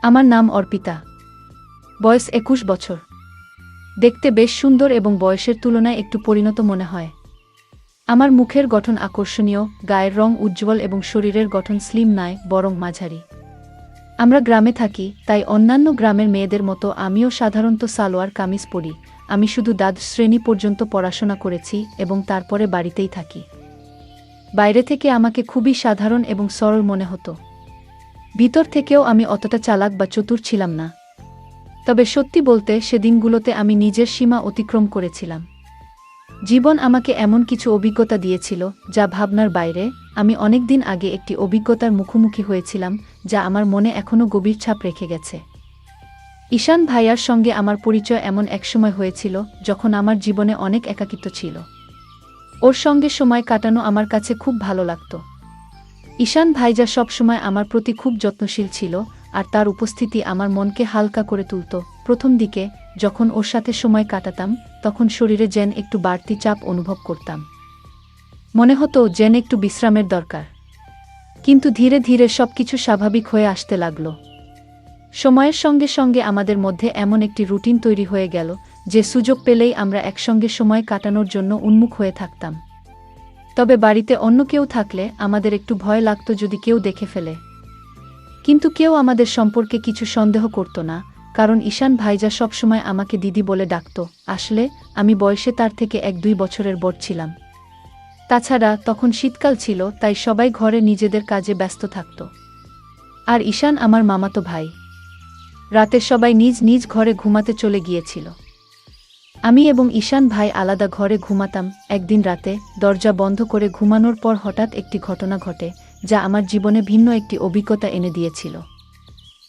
আমার নাম অর্পিতা। বয়স ২১ বছর। দেখতে বেশ সুন্দর এবং বয়সের তুলনায় একটু পরিণত মনে হয়। আমার মুখের গঠন আকর্ষণীয়, গায়ের রং উজ্জ্বল এবং শরীরের গঠন স্লিম নয়, বরং মাঝারি। আমরা গ্রামে থাকি, তাই অন্যান্য গ্রামের মেয়েদের মতো আমিও সাধারণত সালোয়ার কামিজ পরি। আমি শুধু দ্বাদশ শ্রেণী পর্যন্ত পড়াশোনা করেছি এবং তারপরে বাড়িতেই থাকি। বাইরে থেকে আমাকে খুবই সাধারণ এবং সরল মনে হতো। ভিতর থেকেও আমি অতটা চালাক বা চতুর ছিলাম না। তবে সত্যি বলতে সেদিনগুলোতে আমি নিজের সীমা অতিক্রম করেছিলাম। জীবন আমাকে এমন কিছু অভিজ্ঞতা দিয়েছিল যা ভাবনার বাইরে। আমি অনেক দিন আগে একটি অভিজ্ঞতার মুখোমুখি হয়েছিলাম যা আমার মনে এখনও গভীর ছাপ রেখে গেছে। ঈশান ভাইয়ার সঙ্গে আমার পরিচয় এমন এক সময় হয়েছিল যখন আমার জীবনে অনেক একাকিত্ব ছিল। ওর সঙ্গে সময় কাটানো আমার কাছে খুব ভালো লাগত। ঈশান ভাইজা সবসময় আমার প্রতি খুব যত্নশীল ছিল, আর তার উপস্থিতি আমার মনকে হালকা করে তুলত। প্রথম দিকে যখন ওর সাথে সময় কাটাতাম তখন শরীরে যেন একটু বাড়তি চাপ অনুভব করতাম। মনে হতো যেন একটু বিশ্রামের দরকার। কিন্তু ধীরে ধীরে সবকিছু স্বাভাবিক হয়ে আসতে লাগল। সময়ের সঙ্গে সঙ্গে আমাদের মধ্যে এমন একটি রুটিন তৈরি হয়ে গেল যে সুযোগ পেলেই আমরা একসঙ্গে সময় কাটানোর জন্য উন্মুখ হয়ে থাকতাম। তবে বাড়িতে অন্য কেউ থাকলে আমাদের একটু ভয় লাগত যদি কেউ দেখে ফেলে। কিন্তু কেউ আমাদের সম্পর্কে কিছু সন্দেহ করত না, কারণ ঈশান ভাইজা সবসময় আমাকে দিদি বলে ডাকত। আসলে আমি বয়সে তার থেকে ১-২ বছরের বড় ছিলাম। তাছাড়া তখন শীতকাল ছিল, তাই সবাই ঘরে নিজেদের কাজে ব্যস্ত থাকত। আর ঈশান আমার মামাতো ভাই। রাতে সবাই নিজ নিজ ঘরে ঘুমাতে চলে গিয়েছিল। আমি এবং ঈশান ভাই আলাদা ঘরে ঘুমাতাম। একদিন রাতে দরজা বন্ধ করে ঘুমানোর পর হঠাৎ একটি ঘটনা ঘটে যা আমার জীবনে ভিন্ন একটি অভিজ্ঞতা এনে দিয়েছিল।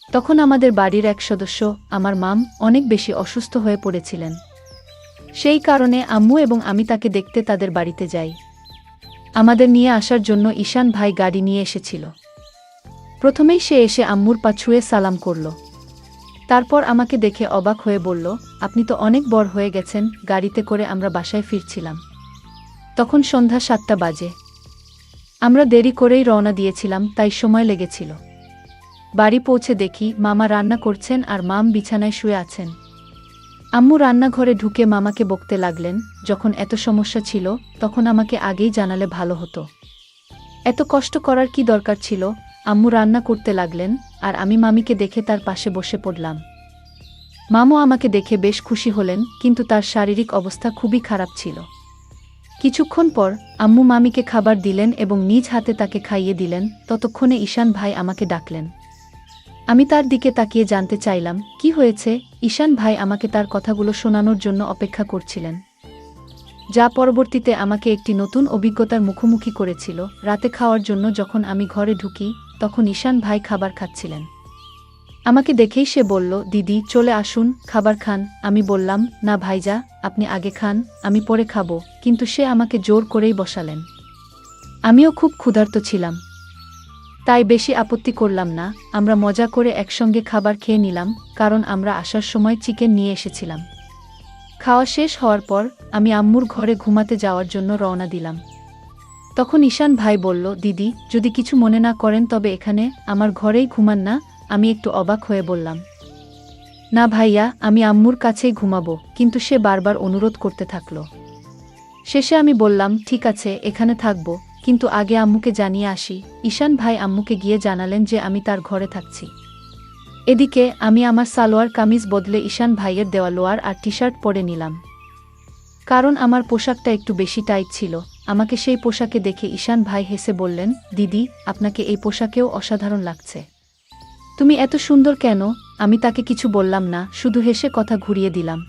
তখন আমাদের বাড়ির এক সদস্য, আমার মাম, অনেক বেশি অসুস্থ হয়ে পড়েছিলেন। সেই কারণে আম্মু এবং আমি তাকে দেখতে তাদের বাড়িতে যাই। আমাদের নিয়ে আসার জন্য ঈশান ভাই গাড়ি নিয়ে এসেছিল। প্রথমেই সে এসে আম্মুর পা ছুঁয়ে সালাম করল। তারপর আমাকে দেখে অবাক হয়ে বলল, আপনি তো অনেক বড় হয়ে গেছেন। গাড়িতে করে আমরা বাসায় ফিরছিলাম। তখন সন্ধ্যা ৭টা বাজে। আমরা দেরি করেই রওনা দিয়েছিলাম, তাই সময় লেগেছিল। বাড়ি পৌঁছে দেখি মামা রান্না করছেন আর মাম বিছানায় শুয়ে আছেন। আম্মু রান্নাঘরে ঢুকে মামাকে বকতে লাগলেন, যখন এত সমস্যা ছিল তখন আমাকে আগেই জানালে ভালো হতো। এত কষ্ট করার কি দরকার ছিল? আম্মু রান্না করতে লাগলেন আর আমি মামিকে দেখে তার পাশে বসে পড়লাম। মামু আমাকে দেখে বেশ খুশি হলেন, কিন্তু তার শারীরিক অবস্থা খুবই খারাপ ছিল। কিছুক্ষণ পর আম্মু মামিকে খাবার দিলেন এবং নিজ হাতে তাকে খাইয়ে দিলেন। ততক্ষণে ঈশান ভাই আমাকে ডাকলেন। আমি তার দিকে তাকিয়ে জানতে চাইলাম কি হয়েছে। ঈশান ভাই আমাকে তার কথাগুলো শোনানোর জন্য অপেক্ষা করছিলেন, যা পরবর্তীতে আমাকে একটি নতুন অভিজ্ঞতার মুখোমুখি করেছিল। রাতে খাওয়ার জন্য যখন আমি ঘরে ঢুকি তখন ঈশান ভাই খাবার খাচ্ছিলেন। আমাকে দেখেই সে বলল, দিদি চলে আসুন, খাবার খান। আমি বললাম, না ভাইজা, আপনি আগে খান, আমি পরে খাবো। কিন্তু সে আমাকে জোর করেই বসালেন। আমিও খুব ক্ষুধার্ত ছিলাম, তাই বেশি আপত্তি করলাম না। আমরা মজা করে একসঙ্গে খাবার খেয়ে নিলাম, কারণ আমরা আসার সময় চিকেন নিয়ে এসেছিলাম। খাওয়া শেষ হওয়ার পর আমি আম্মুর ঘরে ঘুমাতে যাওয়ার জন্য রওনা দিলাম। তখন ঈশান ভাই বলল, দিদি যদি কিছু মনে না করেন তবে এখানে আমার ঘরেই ঘুমান না। আমি একটু অবাক হয়ে বললাম, না ভাইয়া, আমি আম্মুর কাছেই ঘুমাবো। কিন্তু সে বারবার অনুরোধ করতে থাকল। শেষে আমি বললাম, ঠিক আছে, এখানে থাকবো, কিন্তু আগে আম্মুকে জানিয়ে আসি। ঈশান ভাই আম্মুকে গিয়ে জানালেন যে আমি তার ঘরে থাকছি। এদিকে আমি আমার সালোয়ার কামিজ বদলে ঈশান ভাইয়ের দেওয়া লোয়ার আর টি শার্ট পরে নিলাম, কারণ আমার পোশাকটা একটু বেশি টাইট ছিল। আমাকে সেই পোশাকে দেখে ঈশান ভাই হেসে বললেন, দিদি আপনাকে এই পোশাকেও অসাধারণ লাগছে। তুমি এত সুন্দর কেন? আমি তাকে কিছু বললাম না, শুধু হেসে কথা ঘুরিয়ে দিলাম।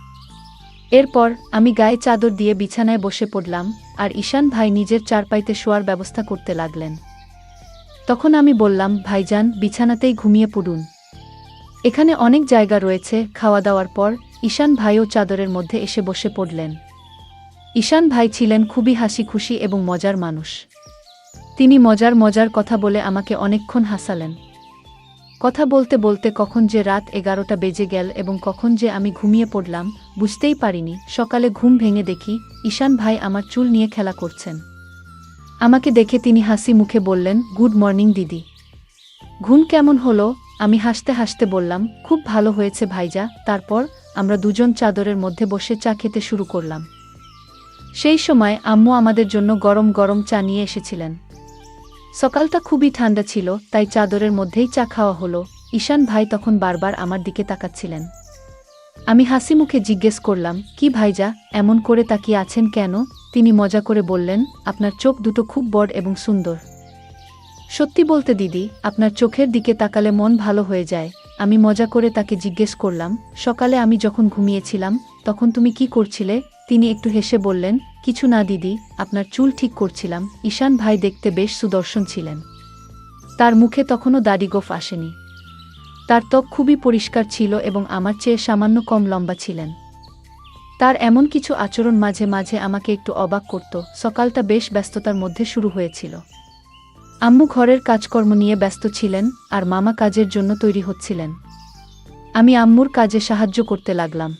এরপর আমি গায়ে চাদর দিয়ে বিছানায় বসে পড়লাম আর ঈশান ভাই নিজের চারপাইতে শোয়ার ব্যবস্থা করতে লাগলেন। তখন আমি বললাম, ভাইজান বিছানাতেই ঘুমিয়ে পড়ুন, এখানে অনেক জায়গা রয়েছে। খাওয়া দাওয়ার পর ঈশান ভাইও চাদরের মধ্যে এসে বসে পড়লেন। ঈশান ভাই ছিলেন খুবই হাসি খুশি এবং মজার মানুষ। তিনি মজার কথা বলে আমাকে অনেকক্ষণ হাসালেন। কথা বলতে বলতে কখন যে রাত 11টা বেজে গেল এবং কখন যে আমি ঘুমিয়ে পড়লাম বুঝতেই পারিনি। সকালে ঘুম ভেঙে দেখি ঈশান ভাই আমার চুল নিয়ে খেলা করছেন। আমাকে দেখে তিনি হাসি মুখে বললেন, গুড মর্নিং দিদি, ঘুম কেমন হলো? আমি হাসতে হাসতে বললাম, খুব ভালো হয়েছে ভাইজা। তারপর আমরা দুজন চাদরের মধ্যে বসে চা খেতে শুরু করলাম। সেই সময় আম্মু আমাদের জন্য গরম গরম চা নিয়ে এসেছিলেন। সকালটা খুবই ঠান্ডা ছিল, তাই চাদরের মধ্যেই চা খাওয়া হলো। ঈশান ভাই তখন বারবার আমার দিকে তাকাচ্ছিলেন। আমি হাসি মুখে জিজ্ঞেস করলাম, কি ভাইজা, এমন করে তাকিয়ে আছেন কেন? তিনি মজা করে বললেন, আপনার চোখ দুটো খুব বড় এবং সুন্দর। সত্যি বলতে দিদি, আপনার চোখের দিকে তাকালে মন ভালো হয়ে যায়। আমি মজা করে তাকে জিজ্ঞেস করলাম, সকালে আমি যখন ঘুমিয়েছিলাম তখন তুমি কি করছিলে? তিনি একটু হেসে বললেন, কিছু না দিদি, আপনার চুল ঠিক করছিলাম। ঈশান ভাই দেখতে বেশ সুদর্শন ছিলেন। তার মুখে তখনও দাড়ি-গোঁফ আসেনি। তার ত্বক খুবই পরিষ্কার ছিল এবং আমার চেয়ে সামান্য কম লম্বা ছিলেন। তার এমন কিছু আচরণ মাঝে মাঝে আমাকে একটু অবাক করত। সকালটা বেশ ব্যস্ততার মধ্যে শুরু হয়েছিল। আম্মু ঘরের কাজকর্ম নিয়ে ব্যস্ত ছিলেন আর মামা কাজের জন্য তৈরি হচ্ছিলেন। আমি আম্মুর কাজে সাহায্য করতে লাগলাম।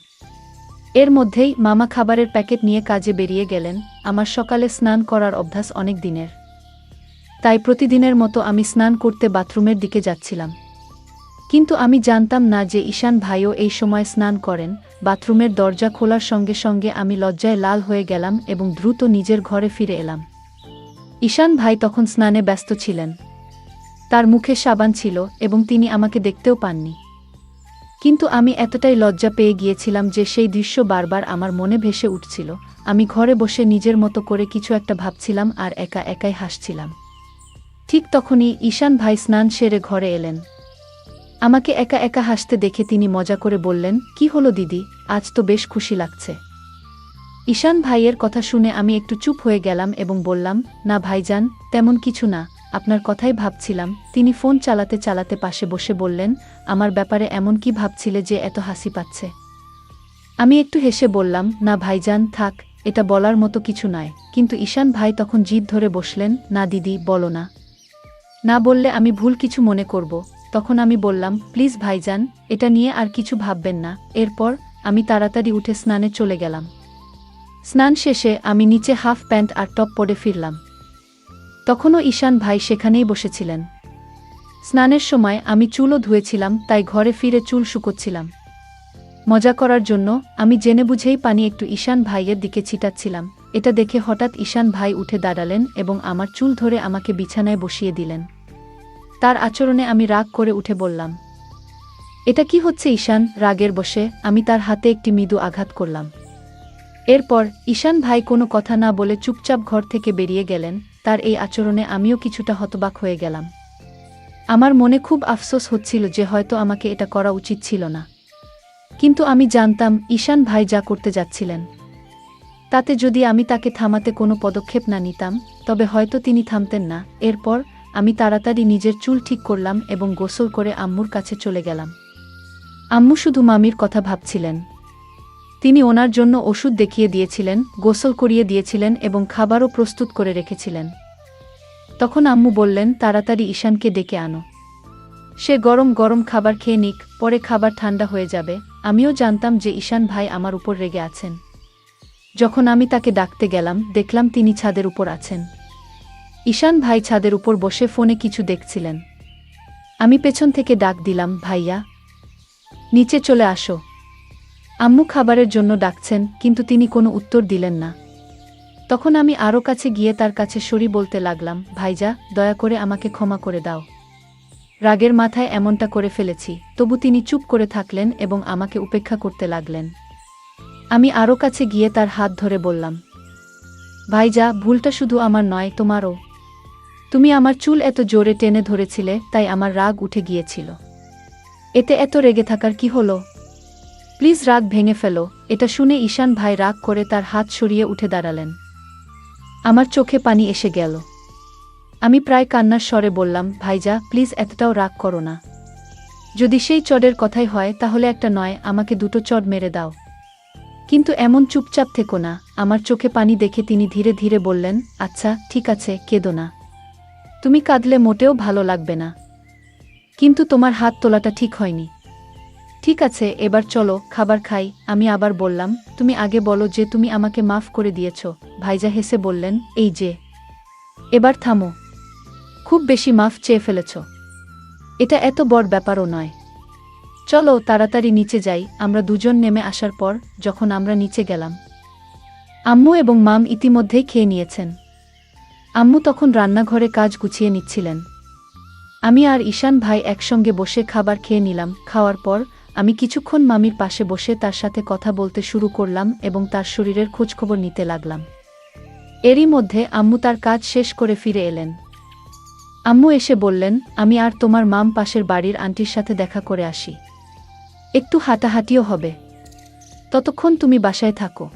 এর মধ্যেই মামা খাবারের প্যাকেট নিয়ে কাজে বেরিয়ে গেলেন। আমার সকালে স্নান করার অভ্যাস অনেক দিনের, তাই প্রতিদিনের মতো আমি স্নান করতে বাথরুমের দিকে যাচ্ছিলাম। কিন্তু আমি জানতাম না যে ঈশান ভাইও এই সময় স্নান করেন। বাথরুমের দরজা খোলার সঙ্গে সঙ্গে আমি লজ্জায় লাল হয়ে গেলাম এবং দ্রুত নিজের ঘরে ফিরে এলাম। ঈশান ভাই তখন স্নানে ব্যস্ত ছিলেন। তার মুখে সাবান ছিল এবং তিনি আমাকে দেখতেও পাননি। কিন্তু আমি এতটাই লজ্জা পেয়ে গিয়েছিলাম যে সেই দৃশ্য বারবার আমার মনে ভেসে উঠছিল। আমি ঘরে বসে নিজের মতো করে কিছু একটা ভাবছিলাম আর একা একাই হাসছিলাম। ঠিক তখনই ঈশান ভাই স্নান সেরে ঘরে এলেন। আমাকে একা একা হাসতে দেখে তিনি মজা করে বললেন, কি হলো দিদি, আজ তো বেশ খুশি লাগছে। ঈশান ভাইয়ের কথা শুনে আমি একটু চুপ হয়ে গেলাম এবং বললাম, না ভাইজান, তেমন কিছু না, আপনার কথাই ভাবছিলাম। তিনি ফোন চালাতে চালাতে পাশে বসে বললেন, আমার ব্যাপারে এমন কি ভাবছিলে যে এত হাসি পাচ্ছে? আমি একটু হেসে বললাম, না ভাইজান, থাক, এটা বলার মতো কিছু নয়। কিন্তু ঈশান ভাই তখন জিদ ধরে বসলেন, না দিদি, বলো না। না বললে আমি ভুল কিছু মনে করব। তখন আমি বললাম, প্লিজ ভাইজান, এটা নিয়ে আর কিছু ভাববেন না। এরপর আমি তাড়াতাড়ি উঠে স্নানে চলে গেলাম। স্নান শেষে আমি নিচে হাফ প্যান্ট আর টপ পরে ফিরলাম। তখনও ঈশান ভাই সেখানেই বসেছিলেন। স্নানের সময় আমি চুলও ধুয়েছিলাম, তাই ঘরে ফিরে চুল শুকোচ্ছিলাম। মজা করার জন্য আমি জেনে বুঝেই পানি একটু ঈশান ভাইয়ের দিকে ছিটাচ্ছিলাম। এটা দেখে হঠাৎ ঈশান ভাই উঠে দাঁড়ালেন এবং আমার চুল ধরে আমাকে বিছানায় বসিয়ে দিলেন। তার আচরণে আমি রাগ করে উঠে বললাম, এটা কি হচ্ছে ঈশান? রাগের বশে আমি তার হাতে একটি মৃদু আঘাত করলাম। এরপর ঈশান ভাই কোনো কথা না বলে চুপচাপ ঘর থেকে বেরিয়ে গেলেন। তার এই আচরণে আমিও কিছুটা হতবাক হয়ে গেলাম। আমার মনে খুব আফসোস হচ্ছিল যে হয়তো আমাকে এটা করা উচিত ছিল না। কিন্তু আমি জানতাম ঈশান ভাই যা করতে যাচ্ছিলেন তাতে যদি আমি তাকে থামাতে কোনো পদক্ষেপ না নিতাম তবে হয়তো তিনি থামতেন না। এরপর আমি তাড়াতাড়ি নিজের চুল ঠিক করলাম এবং গোসল করে আম্মুর কাছে চলে গেলাম। আম্মু শুধু মামির কথা ভাবছিলেন। তিনি ওনার জন্য ওষুধ দেখিয়ে দিয়েছিলেন, গোসল করিয়ে দিয়েছিলেন এবং খাবারও প্রস্তুত করে রেখেছিলেন। তখন আম্মু বললেন, তাড়াতাড়ি ঈশানকে ডেকে আনো। সে গরম গরম খাবার খেয়ে নিক, পরে খাবার ঠান্ডা হয়ে যাবে। আমিও জানতাম যে ঈশান ভাই আমার উপর রেগে আছেন। যখন আমি তাকে ডাকতে গেলাম দেখলাম তিনি ছাদের উপর আছেন। ঈশান ভাই ছাদের উপর বসে ফোনে কিছু দেখছিলেন। আমি পেছন থেকে ডাক দিলাম, ভাইয়া, নিচে চলে আসো। আম্মু খাবারের জন্য ডাকছেন, কিন্তু তিনি কোনো উত্তর দিলেন না। তখন আমি আরও কাছে গিয়ে তার কাছে সরি বলতে লাগলাম, ভাইজা, দয়া করে আমাকে ক্ষমা করে দাও। রাগের মাথায় এমনটা করে ফেলেছি। তবু তিনি চুপ করে থাকলেন এবং আমাকে উপেক্ষা করতে লাগলেন। আমি আরও কাছে গিয়ে তার হাত ধরে বললাম, ভাইজা, ভুলটা শুধু আমার নয়, তোমারও। তুমি আমার চুল এত জোরে টেনে ধরেছিলে, তাই আমার রাগ উঠে গিয়েছিল। এতে এত রেগে থাকার কি হলো? প্লিজ রাগ ভেঙে ফেলো। এটা শুনে ঈশান ভাই রাগ করে তার হাত সরিয়ে উঠে দাঁড়ালেন। আমার চোখে পানি এসে গেল। আমি প্রায় কান্নার স্বরে বললাম, ভাইজা, প্লিজ এতটাও রাগ করো না। যদি সেই চড়ের কথাই হয় তাহলে একটা নয়, আমাকে দুটো চড় মেরে দাও। কিন্তু এমন চুপচাপ থেকো না। আমার চোখে পানি দেখে তিনি ধীরে ধীরে বললেন, আচ্ছা ঠিক আছে, কেঁদো না। তুমি কাঁদলে মোটেও ভালো লাগবে না। কিন্তু তোমার হাত তোলাটা ঠিক হয়নি। ঠিক আছে, এবার চলো খাবার খাই। আমি আবার বললাম, তুমি আগে বলো যে তুমি আমাকে মাফ করে দিয়েছ। ভাইজা হেসে বললেন, এই যে, এবার থামো। খুব বেশি মাফ চেয়ে ফেলেছ। এটা এত বড় ব্যাপারও নয়। চলো তাড়াতাড়ি নিচে যাই। আমরা দুজন নেমে আসার পর যখন আমরা নিচে গেলাম, আম্মু এবং মাম ইতিমধ্যেই খেয়ে নিয়েছেন। আম্মু তখন রান্নাঘরে কাজ গুছিয়ে নিচ্ছিলেন। আমি আর ঈশান ভাই একসঙ্গে বসে খাবার খেয়ে নিলাম। খাওয়ার পর আমি কিছুক্ষণ মামির পাশে বসে তার সাথে কথা বলতে শুরু করলাম এবং তার শরীরের খোঁজখবর নিতে লাগলাম। এরই মধ্যে আম্মু তার কাজ শেষ করে ফিরে এলেন। আম্মু এসে বললেন, আমি আর তোমার মাম পাশের বাড়ির আন্টির সাথে দেখা করে আসি, একটু হাঁটাহাঁটিও হবে, ততক্ষণ তুমি বাসায় থাকো।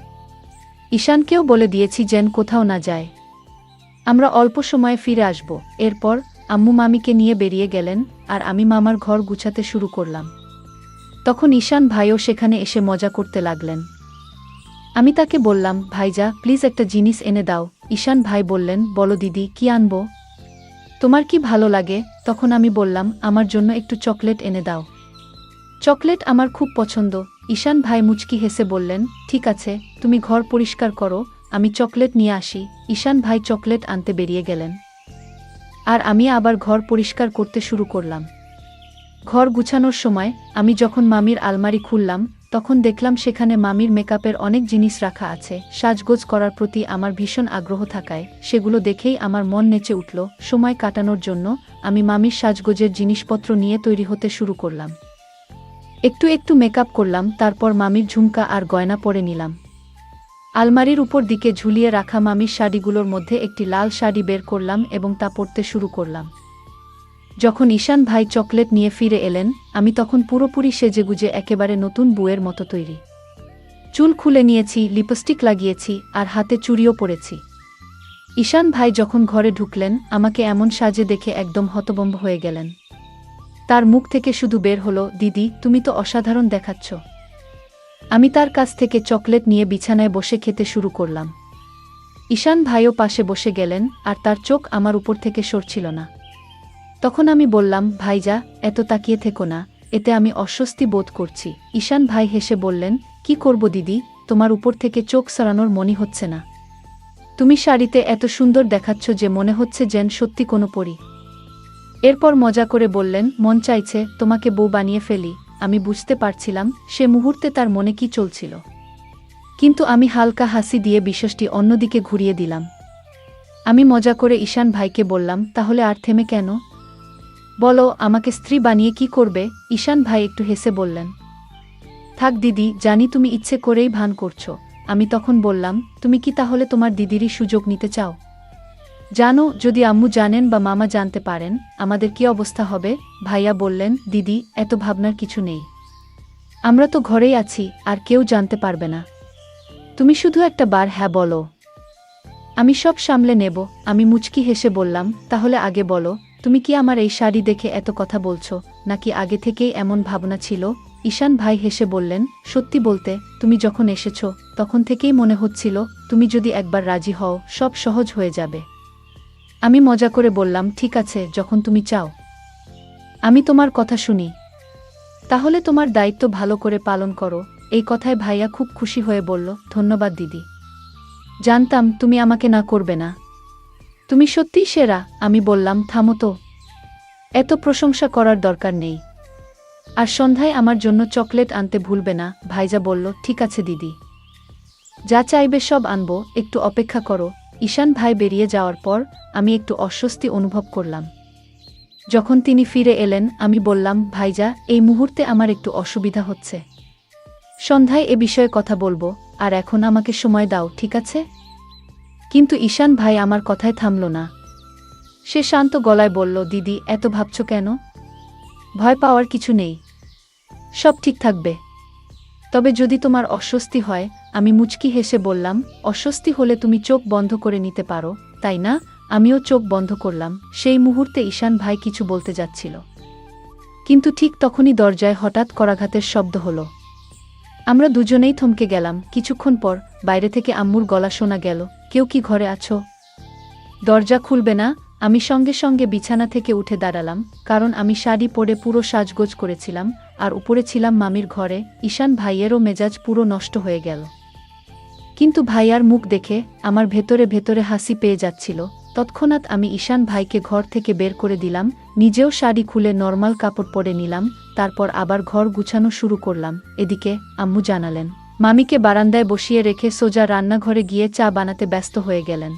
ঈশানকেও বলে দিয়েছি যেন কোথাও না যায়, আমরা অল্প সময়ে ফিরে আসব। এরপর আম্মু মামিকে নিয়ে বেরিয়ে গেলেন আর আমি মামার ঘর গুছাতে শুরু করলাম। তখন ঈশান ভাইও সেখানে এসে মজা করতে লাগলেন। আমি তাকে বললাম, ভাইজা প্লিজ একটা জিনিস এনে দাও। ঈশান ভাই বললেন, বলো দিদি, কি আনবো? তোমার কি ভালো লাগে? তখন আমি বললাম, আমার জন্য একটু চকলেট এনে দাও। চকলেট আমার খুব পছন্দ। ঈশান ভাই মুচকি হেসে বললেন, ঠিক আছে, তুমি ঘর পরিষ্কার করো, আমি চকলেট নিয়ে আসি। ঈশান ভাই চকলেট আনতে বেরিয়ে গেলেন আর আমি আবার ঘর পরিষ্কার করতে শুরু করলাম। ঘর গুছানোর সময় আমি যখন মামির আলমারি খুললাম, তখন দেখলাম সেখানে মামির মেকআপের অনেক জিনিস রাখা আছে। সাজগোজ করার প্রতি আমার ভীষণ আগ্রহ থাকায় সেগুলো দেখেই আমার মন নেচে উঠল। সময় কাটানোর জন্য আমি মামির সাজগোজের জিনিসপত্র নিয়ে তৈরি হতে শুরু করলাম। একটু একটু মেকআপ করলাম, তারপর মামির ঝুমকা আর গয়না পরে নিলাম। আলমারির উপর দিকে ঝুলিয়ে রাখা মামির শাড়িগুলোর মধ্যে একটি লাল শাড়ি বের করলাম এবং তা পরতে শুরু করলাম। যখন ঈশান ভাই চকলেট নিয়ে ফিরে এলেন, আমি তখন পুরোপুরি সেজেগুজে একেবারে নতুন বউয়ের মতো তৈরি। চুল খুলে নিয়েছি, লিপস্টিক লাগিয়েছি আর হাতে চুড়িও পরেছি। ঈশান ভাই যখন ঘরে ঢুকলেন, আমাকে এমন সাজে দেখে একদম হতভম্ব হয়ে গেলেন। তার মুখ থেকে শুধু বের হলো, দিদি তুমি তো অসাধারণ দেখাচ্ছ। আমি তার কাছ থেকে চকলেট নিয়ে বিছানায় বসে খেতে শুরু করলাম। ঈশান ভাইও পাশে বসে গেলেন আর তার চোখ আমার উপর থেকে সরছিল না। তখন আমি বললাম, ভাইজা এত তাকিয়ে থেকো না, এতে আমি অস্বস্তি বোধ করছি। ঈশান ভাই হেসে বললেন, কি করব দিদি, তোমার উপর থেকে চোখ সরানোর মনে হচ্ছে না। তুমি শাড়িতে এত সুন্দর দেখাচ্ছ যে মনে হচ্ছে যেন সত্যি কোনো পরী। এরপর মজা করে বললেন, মন চাইছে তোমাকে বউ বানিয়ে ফেলি। আমি বুঝতে পারছিলাম সে মুহূর্তে তার মনে কি চলছিল, কিন্তু আমি হালকা হাসি দিয়ে বিষয়টি অন্যদিকে ঘুরিয়ে দিলাম। আমি মজা করে ঈশান ভাইকে বললাম, তাহলে আর থেমে কেন? বলো, আমাকে স্ত্রী বানিয়ে কি করবে? ঈশান ভাই একটু হেসে বললেন, থাক দিদি, জানি তুমি ইচ্ছে করেই ভান করছো। আমি তখন বললাম, তুমি কি তাহলে তোমার দিদিরই সুযোগ নিতে চাও? জানো, যদি আম্মু জানেন বা মামা জানতে পারেন আমাদের কি অবস্থা হবে? ভাইয়া বললেন, দিদি এত ভাবনার কিছু নেই, আমরা তো ঘরেই আছি আর কেউ জানতে পারবে না। তুমি শুধু একটা বার হ্যাঁ বলো, আমি সব সামলে নেব। আমি মুচকি হেসে বললাম, তাহলে আগে বলো, তুমি কি আমার এই শাড়ি দেখে এত কথা বলছো, নাকি আগে থেকেই এমন ভাবনা ছিল? ঈশান ভাই হেসে বললেন, সত্যি বলতে তুমি যখন এসেছো তখন থেকেই মনে হচ্ছিল তুমি যদি একবার রাজি হও সব সহজ হয়ে যাবে। আমি মজা করে বললাম, ঠিক আছে, যখন তুমি চাও আমি তোমার কথা শুনি। তাহলে তোমার দায়িত্ব ভালো করে পালন করো। এই কথায় ভাইয়া খুব খুশি হয়ে বলল, ধন্যবাদ দিদি, জানতাম তুমি আমাকে না করবে না, তুমি সত্যিই সেরা। আমি বললাম, থামো তো, এত প্রশংসা করার দরকার নেই, আর সন্ধ্যায় আমার জন্য চকলেট আনতে ভুলবে না। ভাইজা বলল, ঠিক আছে দিদি, যা চাইবে সব আনবো, একটু অপেক্ষা করো। ঈশান ভাই বেরিয়ে যাওয়ার পর আমি একটু অস্বস্তি অনুভব করলাম। যখন তিনি ফিরে এলেন, আমি বললাম, ভাইজা এই মুহূর্তে আমার একটু অসুবিধা হচ্ছে, সন্ধ্যায় এ বিষয়ে কথা বলবো, আর এখন আমাকে সময় দাও, ঠিক আছে? কিন্তু ঈশান ভাই আমার কথায় থামল না। সে শান্ত গলায় বলল, দিদি এত ভাবছো কেন? ভয় পাওয়ার কিছু নেই, সব ঠিক থাকবে। তবে যদি তোমার অস্বস্তি হয়। আমি মুচকি হেসে বললাম, অস্বস্তি হলে তুমি চোখ বন্ধ করে নিতে পারো, তাই না? আমিও চোখ বন্ধ করলাম। সেই মুহূর্তে ঈশান ভাই কিছু বলতে যাচ্ছিল, কিন্তু ঠিক তখনই দরজায় হঠাৎ করাঘাতের শব্দ হলো। আমরা দুজনেই থমকে গেলাম। কিছুক্ষণ পর বাইরে থেকে আম্মুর গলা শোনা গেল, কেউ কি ঘরে আছো? দরজা খুলবে না? আমি সঙ্গে সঙ্গে বিছানা থেকে উঠে দাঁড়ালাম, কারণ আমি শাড়ি পরে পুরো সাজগোজ করেছিলাম আর উপরে ছিলাম মামির ঘরে। ঈশান ভাইয়েরও মেজাজ পুরো নষ্ট হয়ে গেল, কিন্তু ভাইয়ার মুখ দেখে আমার ভেতরে ভেতরে হাসি পেয়ে যাচ্ছিল। তৎক্ষণাৎ আমি ঈশান ভাইকে ঘর থেকে বের করে দিলাম, নিজেও শাড়ি খুলে নরমাল কাপড় পরে নিলাম, তারপর আবার ঘর গুছানো শুরু করলাম। এদিকে আম্মু জানালেন, মামিকে বারান্দায় বসিয়ে রেখে সোজা রান্নাঘরে গিয়ে চা বানাতে ব্যস্ত হয়ে গেলেন।